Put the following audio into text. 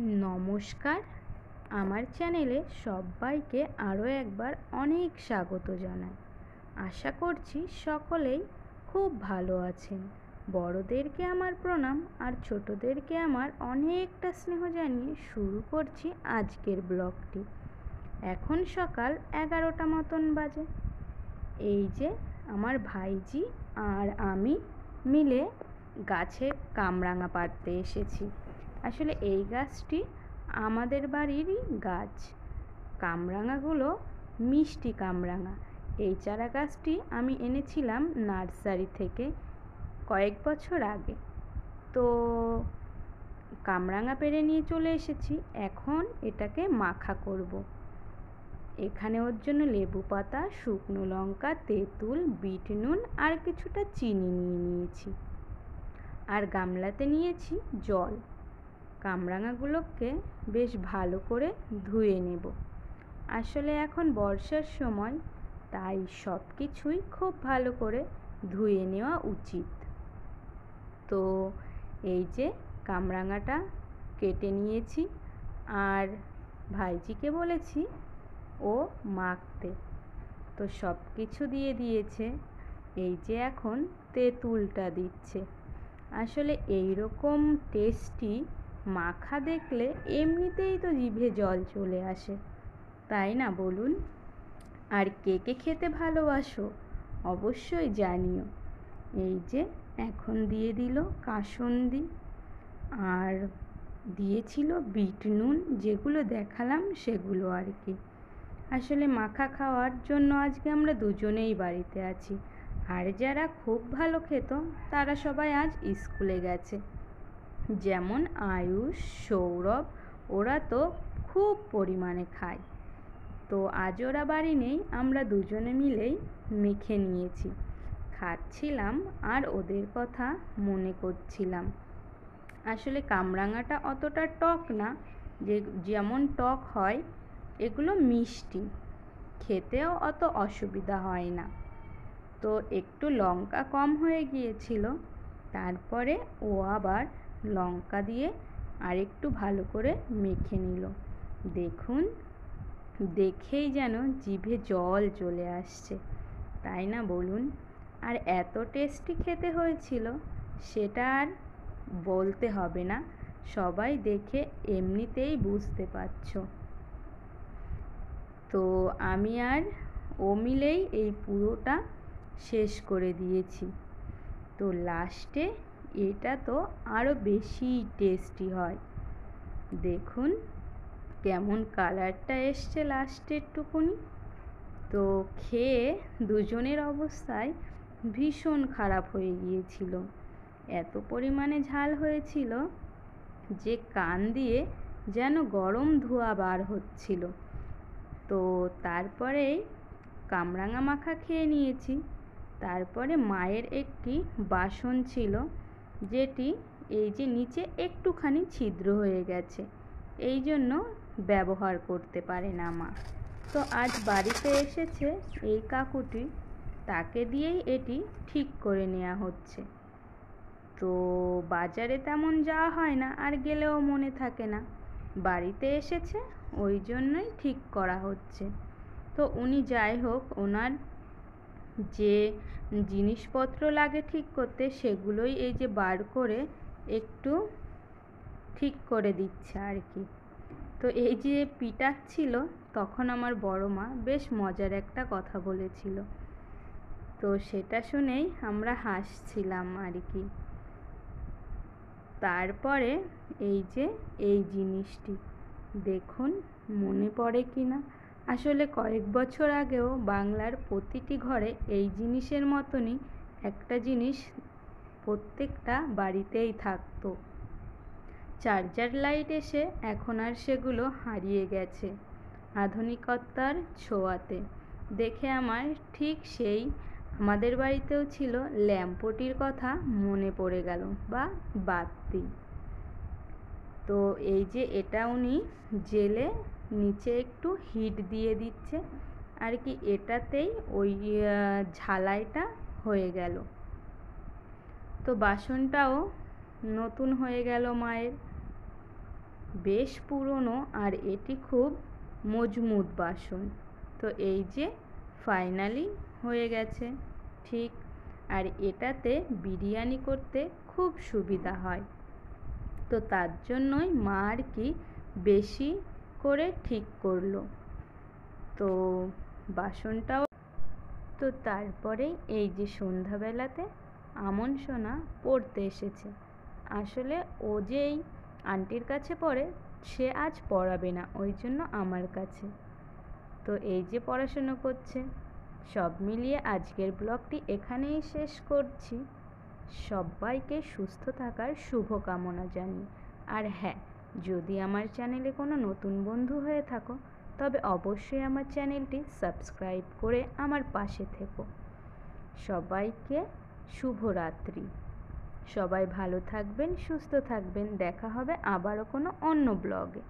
নমস্কার, আমার চ্যানেলে সবাইকে আরও একবার অনেক স্বাগত জানাই। আশা করছি সকলেই খুব ভালো আছেন। বড়দেরকে আমার প্রণাম আর ছোটদেরকে আমার অনেকটা স্নেহ জানিয়ে শুরু করছি আজকের ব্লগটি। এখন সকাল 11টা মতন বাজে। এই যে আমার ভাইজি আর আমি মিলে গাছে কামরাঙা পাড়তে এসেছি। আসলে এই গাছটি আমাদের বাড়িরই গাছ। কামরাঙাগুলো মিষ্টি কামরাঙা। এই চারা গাছটি আমি এনেছিলাম নার্সারি থেকে কয়েক বছর আগে। তো কামরাঙা পেড়ে নিয়ে চলে এসেছি, এখন এটাকে মাখা করব। এখানে ওর জন্য লেবু পাতা, শুকনো লঙ্কা, তেঁতুল, বিট নুন আর কিছুটা চিনি নিয়ে নিয়েছি। আর গামলাতে নিয়েছি জল। কামরাঙাগুলোকে বেশ ভালো করে ধুয়ে নেব। আসলে এখন বর্ষার সময়, তাই সব কিছুই খুব ভালো করে ধুয়ে নেওয়া উচিত। তো এই যে কামরাঙাটা কেটে নিয়েছি আর ভাইজিকে বলেছি ও মাখতে। তো সব কিছু দিয়ে দিয়েছে। এই যে এখন তেঁতুলটা দিচ্ছে। আসলে এই রকম টেস্টি মাখা দেখলে এমনিতেই তো জিভে জল চলে আসে, তাই না বলুন? আর কে কে খেতে ভালোবাসো অবশ্যই জানিও। এই যে এখন দিয়ে দিল কাসুন্দি আর দিয়েছিল বিট নুন, যেগুলো দেখালাম সেগুলো আর কি। আসলে মাখা খাওয়ার জন্য আজকে আমরা দুজনেই বাড়িতে আছি। আর যারা খুব ভালো খেত তারা সবাই আজ স্কুলে গেছে, যেমন আয়ুষ, সৌরভ, ওরা তো খুব পরিমাণে খায়। তো আজ ওরা বাড়ি নেই, আমরা দুজনে মিলেই মেখে নিয়েছি, খাচ্ছিলাম আর ওদের কথা মনে করছিলাম। আসলে কামরাঙাটা অতটা টক না, যেমন টক হয় এগুলো মিষ্টি, খেতেও অত অসুবিধা হয় না। তো একটু লঙ্কা কম হয়ে গিয়েছিল, তারপরে ও আবার লঙ্কা দিয়ে আরেকটু ভালো করে মেখে নিল। দেখুন, দেখেই যেন জিভে জল চলে আসছে, তাই না বলুন? আর এত টেস্টি খেতে হয়েছিল সেটা আর বলতে হবে না, সবাই দেখে এমনিতেই বুঝতে পারছো। তো আমি আর ও মিলেই এই পুরোটা শেষ করে দিয়েছি। তো লাস্টে এটা তো আরও বেশি টেস্টি হয়। দেখুন কেমন কালারটা এসছে লাস্টের টুকুনি। তো খেয়ে দুজনের অবস্থায় ভীষণ খারাপ হয়ে গিয়েছিল। এত পরিমাণে ঝাল হয়েছিল যে কান দিয়ে যেন গরম ধোঁয়া বার হচ্ছিল। তো তারপরেই কামরাঙা মাখা খেয়ে নিয়েছি। তারপরে মায়ের একটি বাসন ছিল, যেটি এই যে নিচে একটুখানি ছিদ্র হয়ে গেছে, এই জন্য ব্যবহার করতে পারে না মা। তো আজ বাড়িতে এসেছে এই কাকুটি, তাকে দিয়েই এটি ঠিক করে নেওয়া হচ্ছে। তো বাজারে তেমন যাওয়া হয় না, আর গেলেও মনে থাকে না, বাড়িতে এসেছে ওই জন্যই ঠিক করা হচ্ছে। তো উনি যাই হোক, ওনার যে জিনিসপত্র লাগে ঠিক করতে সেগুলোই এই যে বার করে একটু ঠিক করে দিচ্ছে আর কি। তো এই যে পিটাচ্ছিল, তখন আমার বড় মা বেশ মজার একটা কথা বলেছিল, তো সেটা শুনেই আমরা হাসছিলাম আর কি। তারপরে এই যে এই জিনিসটি দেখুন মনে পড়ে কি না। আসলে কয়েক বছর আগেও বাংলার প্রতিটি ঘরে এই জিনিসের মতনই একটা জিনিস প্রত্যেকটা বাড়িতেই থাকতো। চার্জার লাইট এসে এখন আর সেগুলো হারিয়ে গেছে আধুনিকতার ছোঁয়াতে। দেখে আমার ঠিক সেই আমাদের বাড়িতেও ছিল ল্যাম্পটির কথা মনে পড়ে গেল, বা বাতি। তো এই যে এটা উনি জেলে নিচে একটু হিট দিয়ে দিচ্ছে আর কি, এটাতেই ওই ঝালাইটা হয়ে গেল। তো বাসনটাও নতুন হয়ে গেল মায়ের। বেশ পুরনো আর এটি খুব মজবুত বাসন। তো এই যে ফাইনালি হয়ে গেছে ঠিক। আর এটাতে বিরিয়ানি করতে খুব সুবিধা হয়, তো তার জন্যই মা আর কি বেশি করে ঠিক করলো। তো বাসনটাও তো তারপরেই এই যে সন্ধ্যাবেলাতে আমন সোনা পড়তে এসেছে। আসলে ও যেই আন্টির কাছে পড়ে সে আজ পড়াবে না, ওই জন্য আমার কাছে। তো এই যে পড়াশুনো করছে। সব মিলিয়ে আজকের ব্লগটি এখানেই শেষ করছি। সবাইকে সুস্থ থাকার শুভকামনা জানি। আর হ্যাঁ, যদি আমার চ্যানেলে কোনো নতুন বন্ধু হয়ে থাকো তবে অবশ্যই আমার চ্যানেলটি সাবস্ক্রাইব করে আমার পাশে থেকো। সবাইকে শুভরাত্রি। সবাই ভালো থাকবেন, সুস্থ থাকবেন। দেখা হবে আবারও কোনো অন্য ব্লগে।